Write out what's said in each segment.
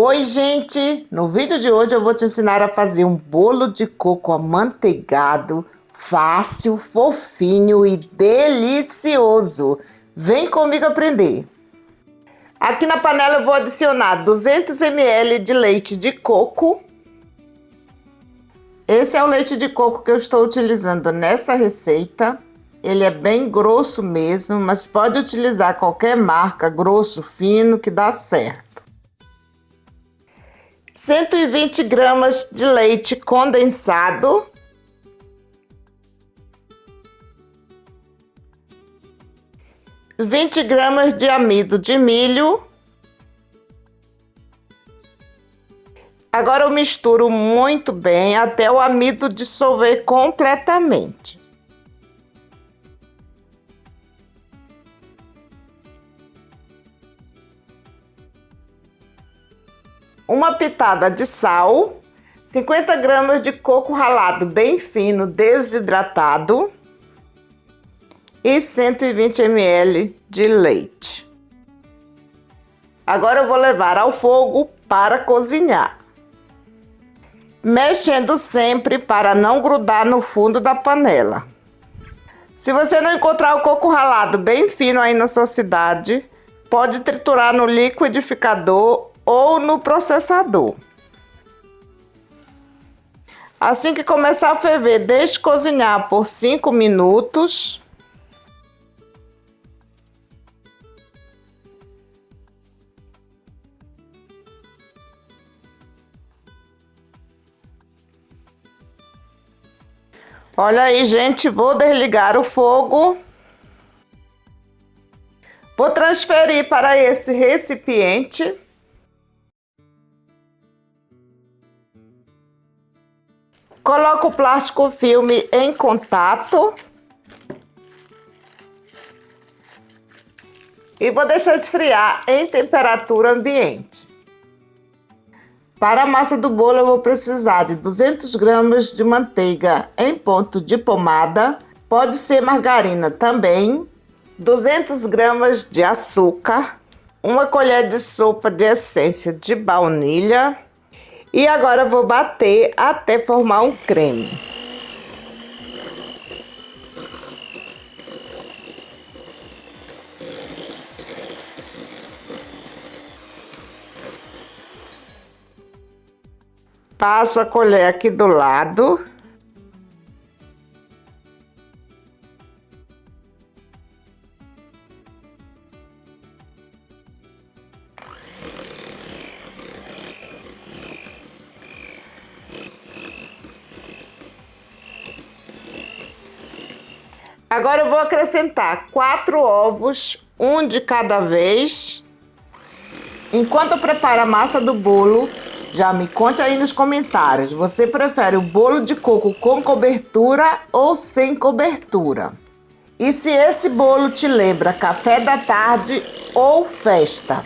Oi, gente! No vídeo de hoje eu vou te ensinar a fazer um bolo de coco amanteigado, fácil, fofinho e delicioso. Vem comigo aprender! Aqui na panela eu vou adicionar 200 ml de leite de coco. Esse é o leite de coco que eu estou utilizando nessa receita. Ele é bem grosso mesmo, mas pode utilizar qualquer marca, grosso, fino, que dá certo. 120 gramas de leite condensado. Vinte gramas de amido de milho. Agora eu misturo muito bem até o amido dissolver completamente. Uma pitada de sal, 50 gramas de coco ralado bem fino, desidratado e 120 ml de leite. Agora eu vou levar ao fogo para cozinhar, mexendo sempre para não grudar no fundo da panela. Se você não encontrar o coco ralado bem fino aí na sua cidade, pode triturar no liquidificador ou no processador. Assim que começar a ferver, deixe cozinhar por 5 minutos. Olha aí, gente, vou desligar o fogo. Vou transferir para esse recipiente. Coloco o plástico filme em contato. E vou deixar esfriar em temperatura ambiente. Para a massa do bolo eu vou precisar de 200 gramas de manteiga em ponto de pomada. Pode ser margarina também. 200 gramas de açúcar. Uma colher de sopa de essência de baunilha. E agora eu vou bater até formar um creme. Passo a colher aqui do lado. Agora eu vou acrescentar 4 ovos, um de cada vez. Enquanto eu preparo a massa do bolo, já me conte aí nos comentários, você prefere o bolo de coco com cobertura ou sem cobertura? E se esse bolo te lembra café da tarde ou festa?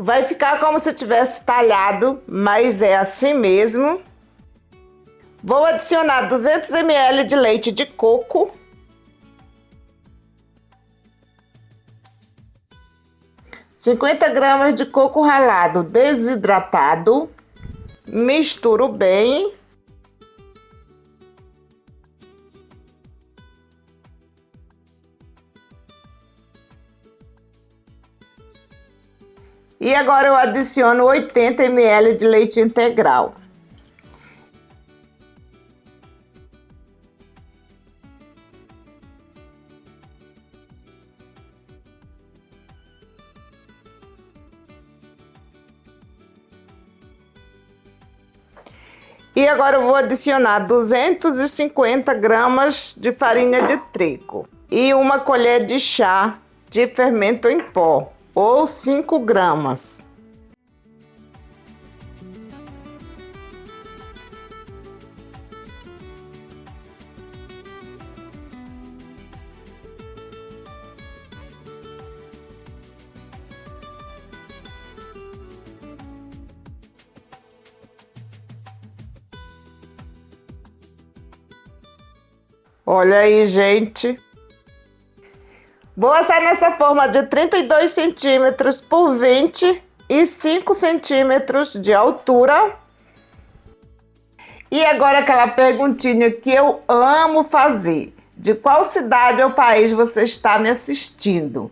Vai ficar como se tivesse talhado, mas é assim mesmo. Vou adicionar 200 ml de leite de coco. (50 gramas de coco ralado desidratado). Misturo bem. E agora eu adiciono 80 ml de leite integral. E agora eu vou adicionar 250 gramas de farinha de trigo e uma colher de chá de fermento em pó, ou 5 gramas. Olha aí, gente. Vou assar nessa forma de 32 centímetros por 25 centímetros de altura. E agora aquela perguntinha que eu amo fazer. De qual cidade ou país você está me assistindo?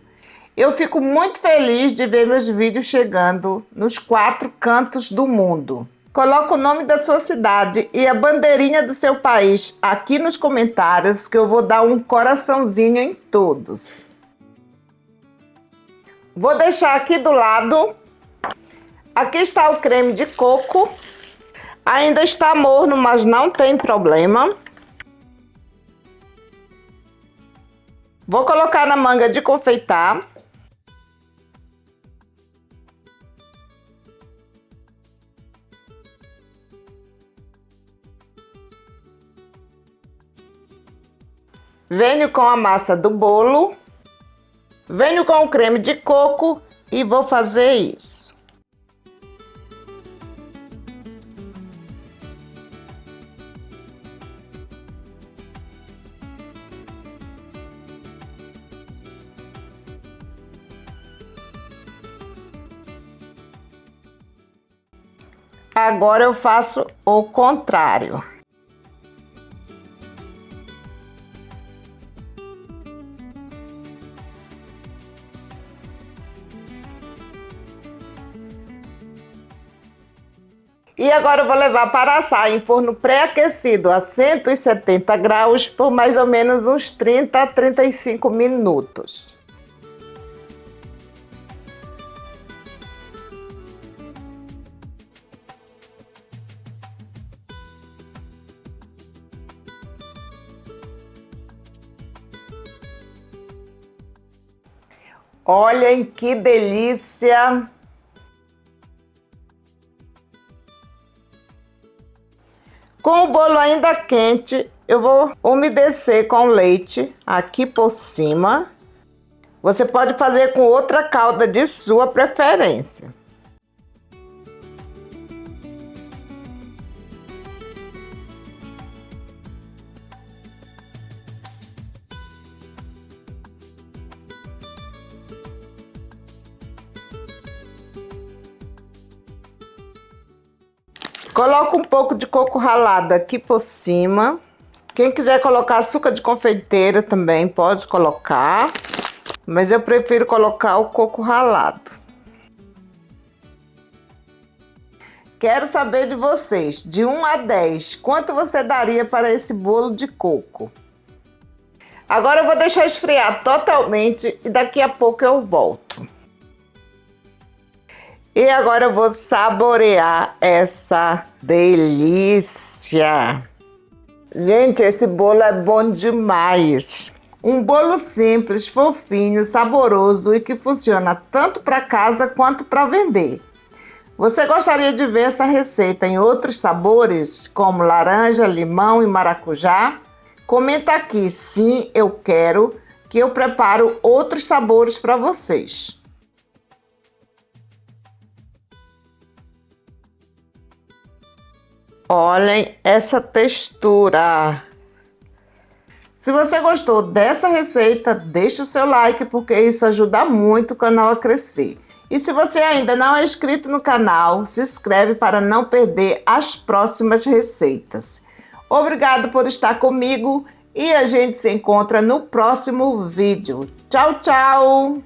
Eu fico muito feliz de ver meus vídeos chegando nos 4 cantos do mundo. Coloca o nome da sua cidade e a bandeirinha do seu país aqui nos comentários que eu vou dar um coraçãozinho em todos. Vou deixar aqui do lado. Aqui está o creme de coco. Ainda está morno, mas não tem problema. Vou colocar na manga de confeitar. Venho com a massa do bolo. Venho com o creme de coco e vou fazer isso. Agora eu faço o contrário. E agora eu vou levar para assar em forno pré-aquecido a 170 graus por mais ou menos uns 30 a 35 minutos. Olhem que delícia! Com o bolo ainda quente, eu vou umedecer com leite aqui por cima. Você pode fazer com outra calda de sua preferência. Coloco um pouco de coco ralado aqui por cima. Quem quiser colocar açúcar de confeiteiro também pode colocar, mas eu prefiro colocar o coco ralado. Quero saber de vocês, de 1 a 10, quanto você daria para esse bolo de coco? Agora eu vou deixar esfriar totalmente e daqui a pouco eu volto. E agora eu vou saborear essa delícia. Gente, esse bolo é bom demais. Um bolo simples, fofinho, saboroso e que funciona tanto para casa quanto para vender. Você gostaria de ver essa receita em outros sabores, como laranja, limão e maracujá? Comenta aqui, sim, eu quero, que eu preparo outros sabores para vocês. Olhem essa textura. Se você gostou dessa receita, deixe o seu like, porque isso ajuda muito o canal a crescer. E se você ainda não é inscrito no canal, se inscreve para não perder as próximas receitas. Obrigado por estar comigo e a gente se encontra no próximo vídeo. Tchau, tchau!